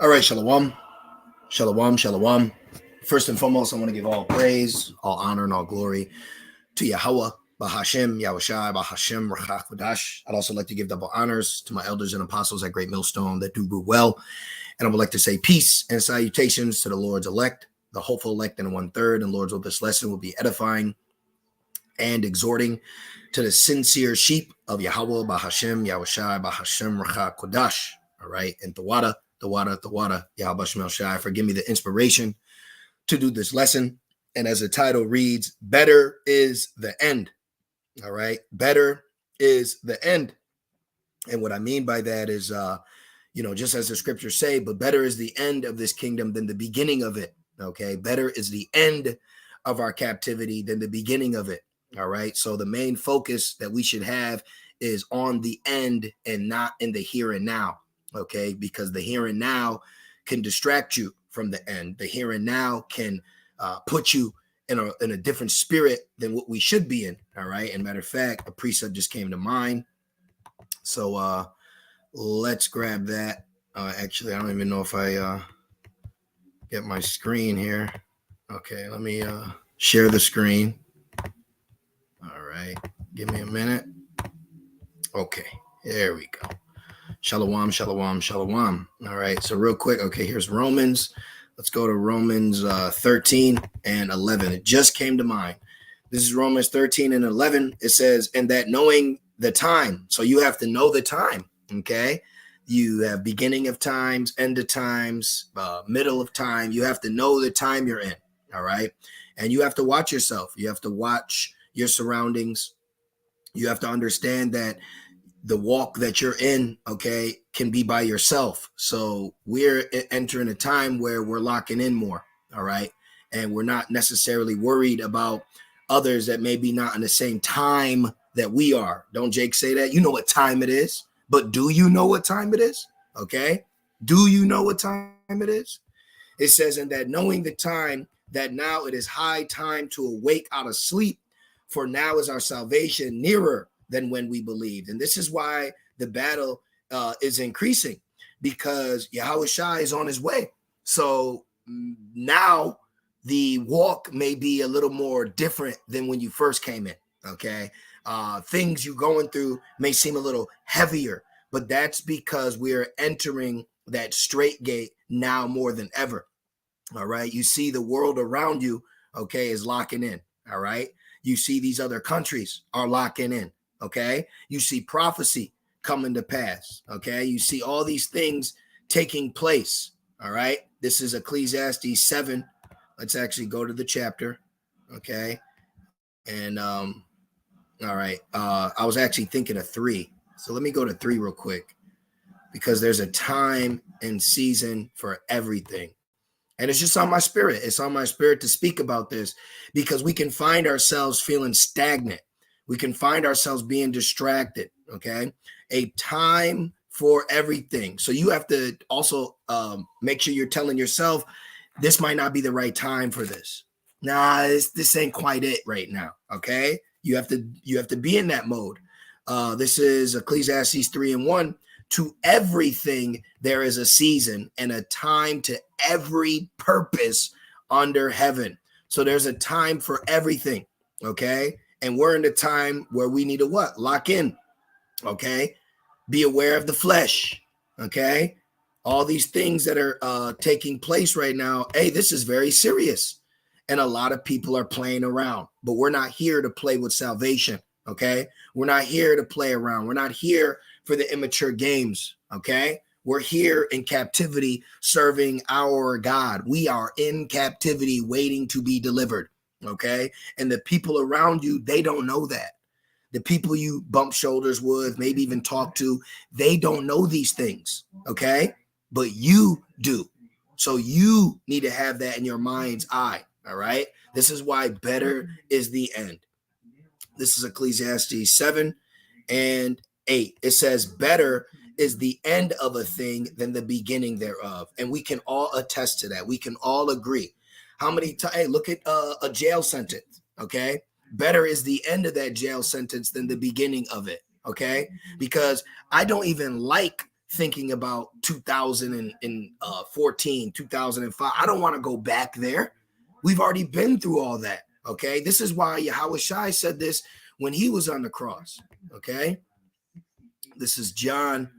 All right, shalom, shalom, shalom. First and foremost, I want to give all praise, all honor, and all glory to Yahweh, Bahashem, Yahushai, Bahashem, Rachach Kodash. I'd also like to give double honors to my elders and apostles at Great Millstone that do rule well. And I would like to say peace and salutations to the Lord's elect, the hopeful elect in 1/3. And Lord's will this lesson will be edifying and exhorting to the sincere sheep of Yahweh, Bahashem, Yahushai, Bahashem, Rachach Kodash. All right, and the water, Yahweh Shemel Shai, forgive me the inspiration to do this lesson. And as the title reads, better is the end. All right, better is the end. And what I mean by that is, just as the scriptures say, but better is the end of this kingdom than the beginning of it. Okay, better is the end of our captivity than the beginning of it. All right, so the main focus that we should have is on the end and not in the here and now. Okay, because the here and now can distract you from the end. The here and now can put you in a different spirit than what we should be in. All right, and matter of fact, a precept just came to mind. So let's grab that. Actually, I don't even know if I get my screen here. Okay, let me share the screen. All right, give me a minute. Okay, there we go. Shalom, shalom, shalom. All right, so real quick, okay, here's Romans. Let's go to Romans 13 and 11. It just came to mind. This is Romans 13 and 11. It says, and that knowing the time. So you have to know the time, okay? You have beginning of times, end of times, middle of time. You have to know the time you're in, all right? And you have to watch yourself. You have to watch your surroundings. You have to understand that the walk that you're in, okay, can be by yourself. So we're entering a time where we're locking in more, all right? And we're not necessarily worried about others that may be not in the same time that we are. Don't Jake say that? You know what time it is, but do you know what time it is? Okay? Do you know what time it is? It says, in that knowing the time, that now it is high time to awake out of sleep, for now is our salvation nearer than when we believed. And this is why the battle is increasing, because Yahushua is on his way. So now the walk may be a little more different than when you first came in, okay? Things you're going through may seem a little heavier, but that's because we're entering that straight gate now more than ever, all right? You see the world around you, okay, is locking in, all right? You see these other countries are locking in. Okay, you see prophecy coming to pass. Okay, you see all these things taking place. All right, this is Ecclesiastes 7. Let's actually go to the chapter. Okay, and all right, I was actually thinking of 3. So let me go to 3 real quick, because there's a time and season for everything. And it's just on my spirit. It's on my spirit to speak about this, because we can find ourselves feeling stagnant. We can find ourselves being distracted, okay? A time for everything. So you have to also make sure you're telling yourself, this might not be the right time for this. Nah, this ain't quite it right now, okay? You have to be in that mode. This is Ecclesiastes 3 and 1. To everything there is a season and a time to every purpose under heaven. So there's a time for everything, okay? And we're in the time where we need to what? Lock in, okay? Be aware of the flesh, okay? All these things that are taking place right now, hey, this is very serious. And a lot of people are playing around, but we're not here to play with salvation, okay? We're not here to play around. We're not here for the immature games, okay? We're here in captivity serving our God. We are in captivity waiting to be delivered. Okay. And the people around you, they don't know that. The people you bump shoulders with, maybe even talk to, they don't know these things. Okay. But you do. So you need to have that in your mind's eye. All right. This is why better is the end. This is Ecclesiastes 7 and 8. It says, better is the end of a thing than the beginning thereof. And we can all attest to that. We can all agree. How many times? Hey, look at a jail sentence, okay? Better is the end of that jail sentence than the beginning of it, okay? Because I don't even like thinking about 2014, 2005. I don't want to go back there. We've already been through all that. Okay. This is why Yahweh Shai said this when he was on the cross. Okay. This is John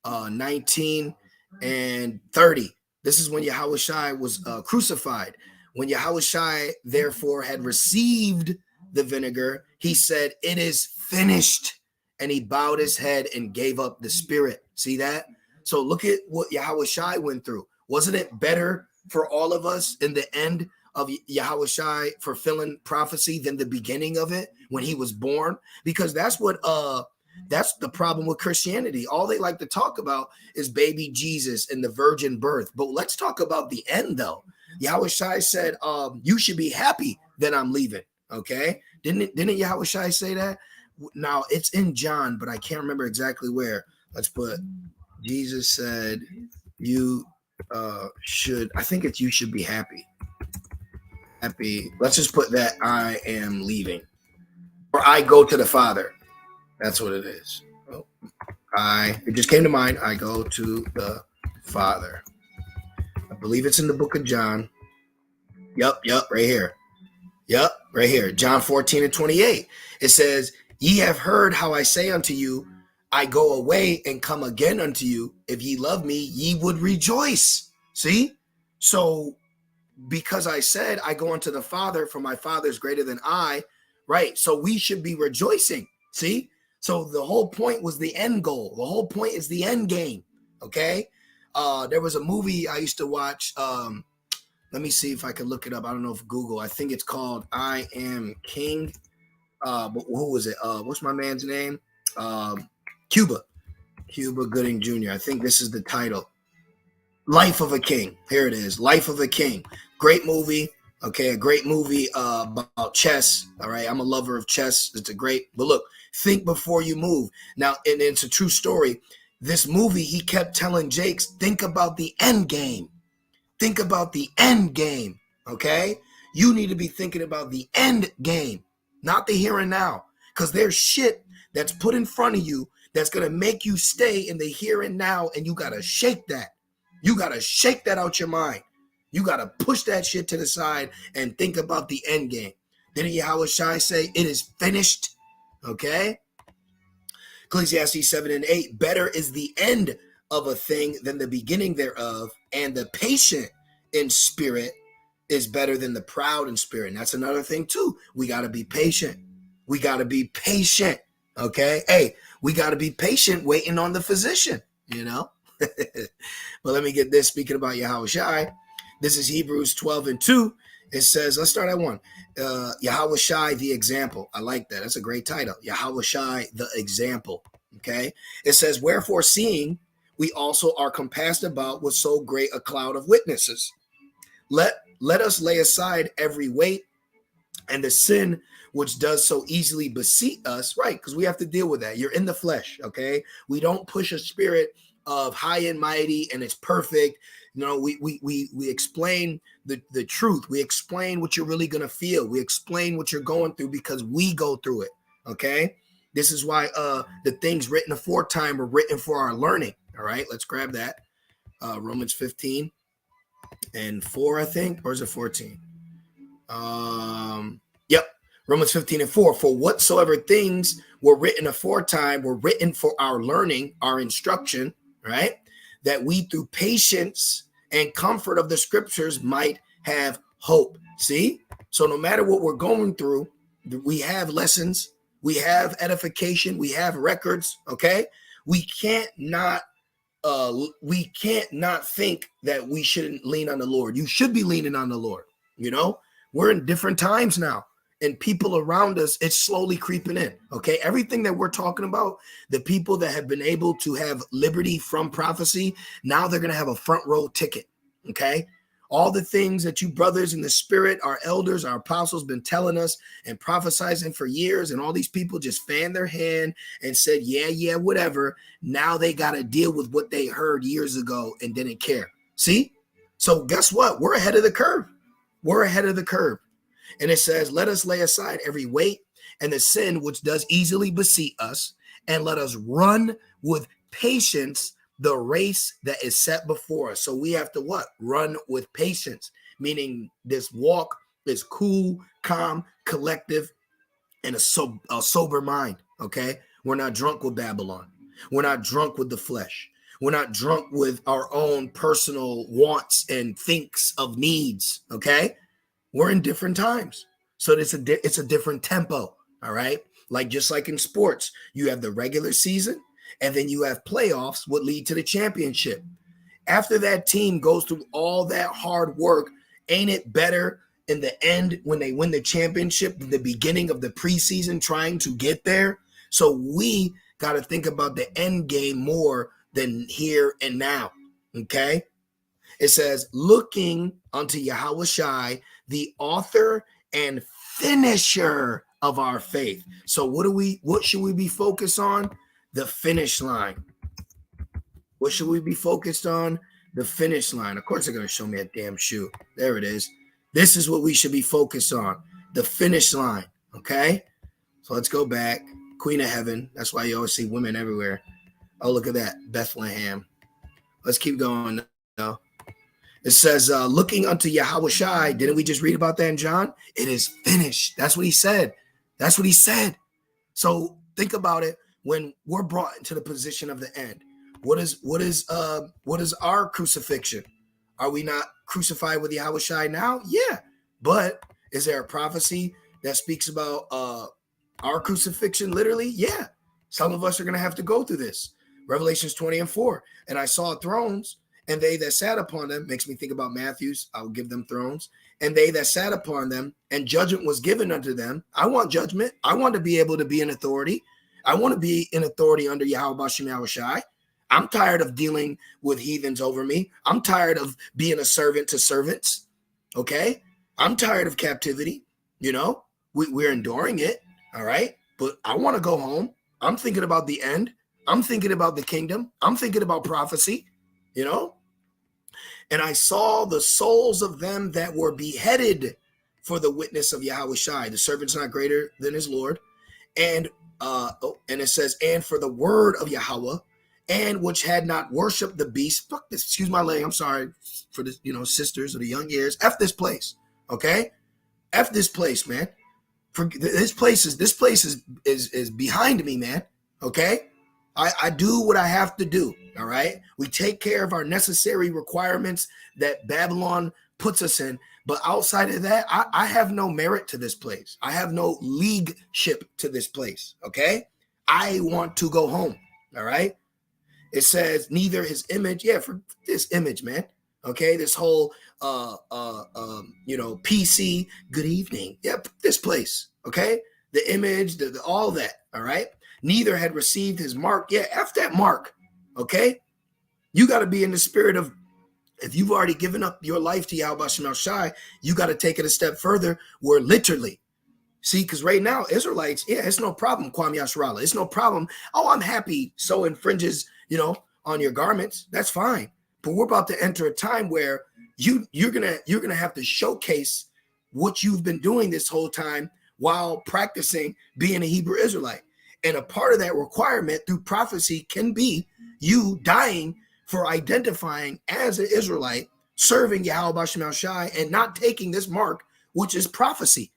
19 and 30. This is when Yahweh Shai was crucified. When Yahweh Shai therefore had received the vinegar, he said, "It is finished." And he bowed his head and gave up the spirit. See that? So look at what Yahweh Shai went through. Wasn't it better for all of us in the end of Yahweh Shai fulfilling prophecy than the beginning of it when he was born? Because that's the problem with Christianity. All they like to talk about is baby Jesus and the virgin birth. But let's talk about the end, though. Yahweh Shai said, you should be happy that I'm leaving. Okay. Didn't Yahweh Shai say that? Now it's in John, but I can't remember exactly where. Let's put Jesus said you should, I think it's you should be happy. Happy. Let's just put that I am leaving. Or I go to the Father. That's what it is. Oh, it just came to mind. I go to the Father. I believe it's in the book of John. Yep, right here. Yep, right here. John 14 and 28. It says, "Ye have heard how I say unto you, I go away and come again unto you. If ye love me, ye would rejoice." See? So because I said I go unto the Father, for my Father is greater than I, right? So we should be rejoicing. See? So the whole point was the end goal. The whole point is the end game. Okay? There was a movie I used to watch. Let me see if I can look it up. I don't know if Google. I think it's called I Am King. But who was it? What's my man's name? Cuba Gooding Jr. I think this is the title. Life of a King. Here it is. Life of a King. Great movie. Okay, a great movie about chess. All right, I'm a lover of chess. It's a great. But look, think before you move. Now, and it's a true story. This movie, he kept telling Jakes, think about the end game. Think about the end game. Okay, you need to be thinking about the end game, not the here and now, because there's shit that's put in front of you that's gonna make you stay in the here and now, and you gotta shake that. You got to shake that out your mind. You got to push that shit to the side and think about the end game. Didn't Yahweh Shai say it is finished? Okay. Ecclesiastes 7 and 8. Better is the end of a thing than the beginning thereof, and the patient in spirit is better than the proud in spirit. And that's another thing too. We got to be patient. We got to be patient. Okay. Hey, we got to be patient waiting on the physician, you know? But let me get this. Speaking about Yahweh Shai, this is Hebrews 12 and 2. It says, let's start at 1. Yahweh Shai, the example. I like that. That's a great title. Yahweh Shai, the example. Okay. It says, wherefore seeing we also are compassed about with so great a cloud of witnesses. Let us lay aside every weight and the sin which does so easily beseech us, right? Because we have to deal with that. You're in the flesh. Okay. We don't push a spirit of high and mighty and it's perfect. You know, we explain the truth. We explain what you're really going to feel. We explain what you're going through because we go through it. Okay. This is why the things written aforetime were written for our learning. All right. Let's grab that. Romans 15 and 4, I think, or is it 14? Yep. Romans 15 and 4. For whatsoever things were written aforetime were written for our learning, our instruction, right? That we through patience and comfort of the scriptures might have hope. See? So no matter what we're going through, we have lessons, we have edification, we have records. Okay. We can't not think that we shouldn't lean on the Lord. You should be leaning on the Lord. You know, we're in different times now. And people around us, it's slowly creeping in. Okay. Everything that we're talking about, the people that have been able to have liberty from prophecy, now they're going to have a front row ticket. Okay. All the things that you brothers in the spirit, our elders, our apostles been telling us and prophesizing for years. And all these people just fanned their hand and said, yeah, whatever. Now they got to deal with what they heard years ago and didn't care. See? So guess what? We're ahead of the curve. We're ahead of the curve. And it says, let us lay aside every weight and the sin which does easily beseech us, and let us run with patience the race that is set before us. So we have to what? Run with patience, meaning this walk is cool, calm, collective, and a sober mind, okay? We're not drunk with Babylon. We're not drunk with the flesh. We're not drunk with our own personal wants and thinks of needs, okay? We're in different times. So it's a different tempo, all right? Like just like in sports, you have the regular season and then you have playoffs what lead to the championship. After that team goes through all that hard work, ain't it better in the end when they win the championship than the beginning of the preseason trying to get there? So we got to think about the end game more than here and now, okay? It says, looking unto Yahweh Shai, the author and finisher of our faith. So what should we be focused on? The finish line. What should we be focused on? The finish line. Of course, they're going to show me a damn shoe. There it is. This is what we should be focused on. The finish line. Okay? So let's go back. Queen of Heaven. That's why you always see women everywhere. Oh, look at that. Bethlehem. Let's keep going. No. It says, looking unto Yahweh Shai. Didn't we just read about that in John? It is finished. That's what he said. That's what he said. So think about it when we're brought into the position of the end. What is our crucifixion? Are we not crucified with Yahweh Shai now? Yeah. But is there a prophecy that speaks about our crucifixion literally? Yeah. Some of us are going to have to go through this. Revelations 20:4. And I saw thrones, and they that sat upon them, makes me think about Matthew's, I will give them thrones, and they that sat upon them, and judgment was given unto them. I want judgment. I want to be able to be in authority. I want to be in authority under Yahweh Bashem Yahweh Shai. I'm tired of dealing with heathens over me. I'm tired of being a servant to servants. Okay? I'm tired of captivity. You know, we're enduring it. All right? But I want to go home. I'm thinking about the end. I'm thinking about the kingdom. I'm thinking about prophecy. You know? And I saw the souls of them that were beheaded for the witness of Yahweh Shai. The servant's not greater than his Lord. And it says, and for the word of Yahweh, and which had not worshipped the beast. Fuck this. Excuse my language. I'm sorry for the sisters of the young ears. F this place. Okay? F this place, man. For this place is behind me, man. Okay? I do what I have to do. All right. We take care of our necessary requirements that Babylon puts us in. But outside of that, I have no merit to this place. I have no leagueship to this place. Okay. I want to go home. All right. It says neither his image. Yeah. For this image, man. Okay. This whole, PC, good evening. Yep. This place. Okay. The image, the all that. All right. Neither had received his mark. Yeah. F that mark. Okay. You got to be in the spirit of, if you've already given up your life to Yahweh Bashem Shai, you got to take it a step further where literally, see, because right now, Israelites, yeah, it's no problem, Kwam Yasharallah. It's no problem. Oh, I'm happy. So infringes, on your garments. That's fine. But we're about to enter a time where you're gonna have to showcase what you've been doing this whole time while practicing being a Hebrew Israelite. And a part of that requirement through prophecy can be you dying for identifying as an Israelite, serving Yahweh Bashem Shai, and not taking this mark, which is prophecy.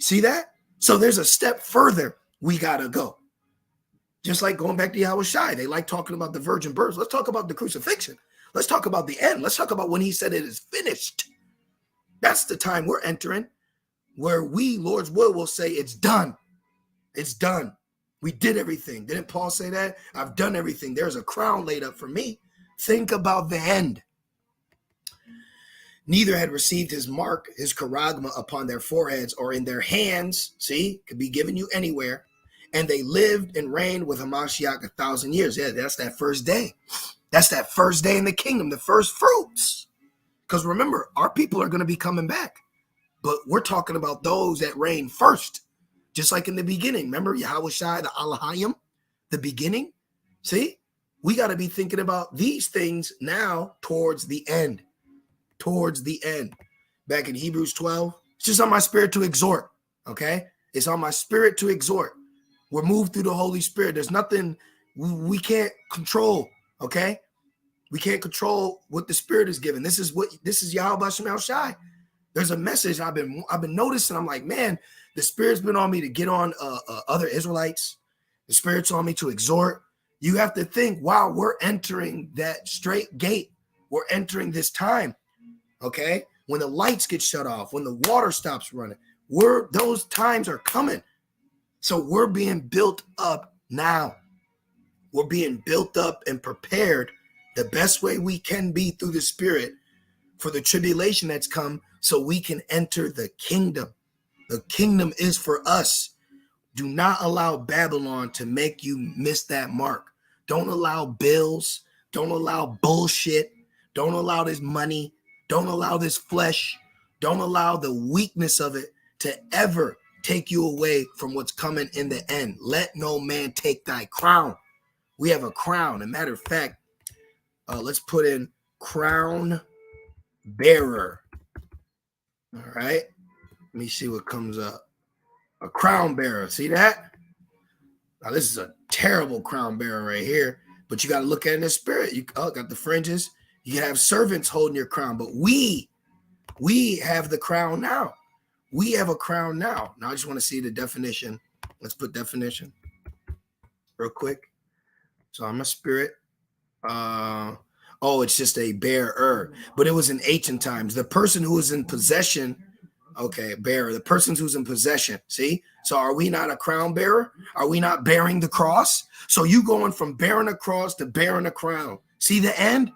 See that? So there's a step further we got to go. Just like going back to Yahweh Shai, they like talking about the virgin birth. Let's talk about the crucifixion. Let's talk about the end. Let's talk about when he said it is finished. That's the time we're entering where we, Lord's will say it's done. It's done. We did everything. Didn't Paul say that? I've done everything. There's a crown laid up for me. Think about the end. Neither had received his mark, his charagma upon their foreheads or in their hands. See, could be given you anywhere. And they lived and reigned with Hamashiach 1,000 years. Yeah, that's that first day. That's that first day in the kingdom, the first fruits. Because remember, our people are going to be coming back. But we're talking about those that reign first. Just like in the beginning. Remember Yahweh Shai, the Alahayim, the beginning? See, we got to be thinking about these things now towards the end. Towards the end. Back in Hebrews 12, it's just on my spirit to exhort. Okay? It's on my spirit to exhort. We're moved through the Holy Spirit. There's nothing we can't control. Okay? We can't control what the Spirit is given. This is Yahweh Shem Shai. There's a message I've been noticing. I'm like, man, the Spirit's been on me to get on other Israelites. The Spirit's on me to exhort. You have to think, wow, we're entering that straight gate. We're entering this time. Okay? When the lights get shut off, when the water stops running, those times are coming. So we're being built up now. We're being built up and prepared the best way we can be through the Spirit for the tribulation that's come, so we can enter the kingdom. The kingdom is for us. Do not allow Babylon to make you miss that mark. Don't allow bills. Don't allow bullshit. Don't allow this money. Don't allow this flesh. Don't allow the weakness of it to ever take you away from what's coming in the end. Let no man take thy crown. We have a crown. As a matter of fact, let's put in crown bearer. All right. Let me see what comes up. A crown bearer. See that? Now, this is a terrible crown bearer right here, but you got to look at it in the Spirit. You got the fringes. You can have servants holding your crown, but we have the crown now. We have a crown now. Now, I just want to see the definition. Let's put definition real quick. So I'm a spirit. It's just a bearer, but it was in ancient times. The person who was in possession, bearer, the person who's in possession. See? So are we not a crown bearer? Are we not bearing the cross? So you going from bearing a cross to bearing a crown. See the end?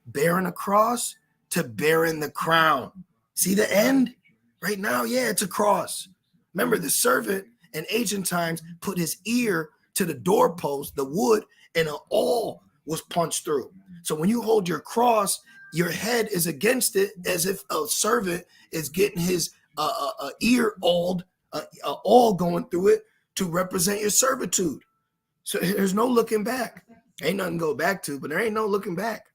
Bearing a cross to bearing the crown. See the end? Right now, yeah, it's a cross. Remember, the servant in ancient times put his ear to the doorpost, the wood, and an awl was punched through. So when you hold your cross, your head is against it, as if a servant is getting his ear awl going through it to represent your servitude. So there's no looking back. Ain't nothing to go back to, but there ain't no looking back.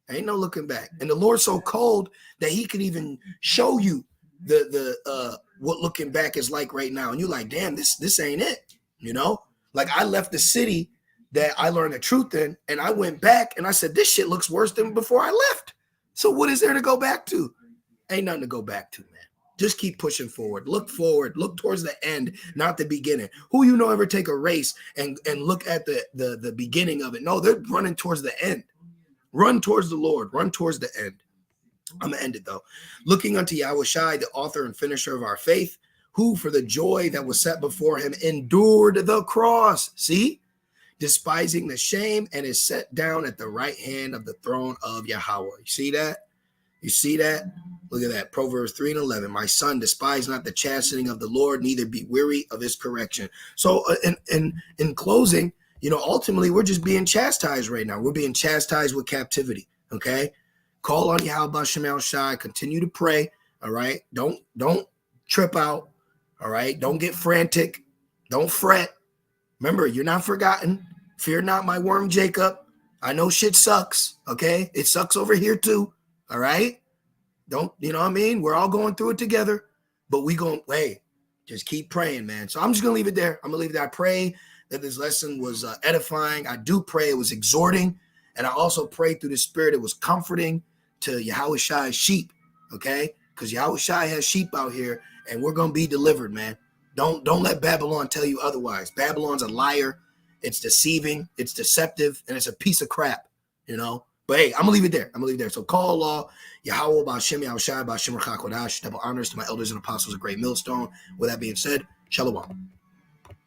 Ain't no looking back. And the Lord's so cold that he could even show you the what looking back is like right now. And you're like, damn, this ain't it. You know, like I left the city that I learned the truth in, and I went back and I said, this shit looks worse than before I left. So what is there to go back to? Ain't nothing to go back to, man. Just keep pushing forward. Look forward. Look towards the end, not the beginning. Who you know ever take a race and look at the beginning of it? No, they're running towards the end. Run towards the Lord. Run towards the end. I'm going to end it, though. Looking unto Yahweh Shai, the author and finisher of our faith, who for the joy that was set before him endured the cross. See? Despising the shame, and is set down at the right hand of the throne of Yahweh. You see that? You see that? Look at that. Proverbs 3:11. My son, despise not the chastening of the Lord, neither be weary of his correction. So in closing, ultimately, we're just being chastised right now. We're being chastised with captivity. Okay? Call on Yahweh Shem Shai. Continue to pray. All right? Don't trip out. All right? Don't get frantic. Don't fret. Remember, you're not forgotten. Fear not, my worm Jacob. I know shit sucks. Okay? It sucks over here too. All right? Don't, you know what I mean? We're all going through it together, but just keep praying, man. So I'm just going to leave it there. I'm going to leave it there. I pray that this lesson was edifying. I do pray it was exhorting. And I also pray through the Spirit it was comforting to Yahweh Shai's sheep, okay? Because Yahweh Shai has sheep out here, and we're going to be delivered, man. Don't let Babylon tell you otherwise. Babylon's a liar. It's deceiving. It's deceptive. And it's a piece of crap, But hey, I'm going to leave it there. So call Allah, Yahweh, Ba'ashem, Yahushai, Ba'ashem, Rachak, Wadash. Double honors to my elders and apostles, a great millstone. With that being said, Shalom.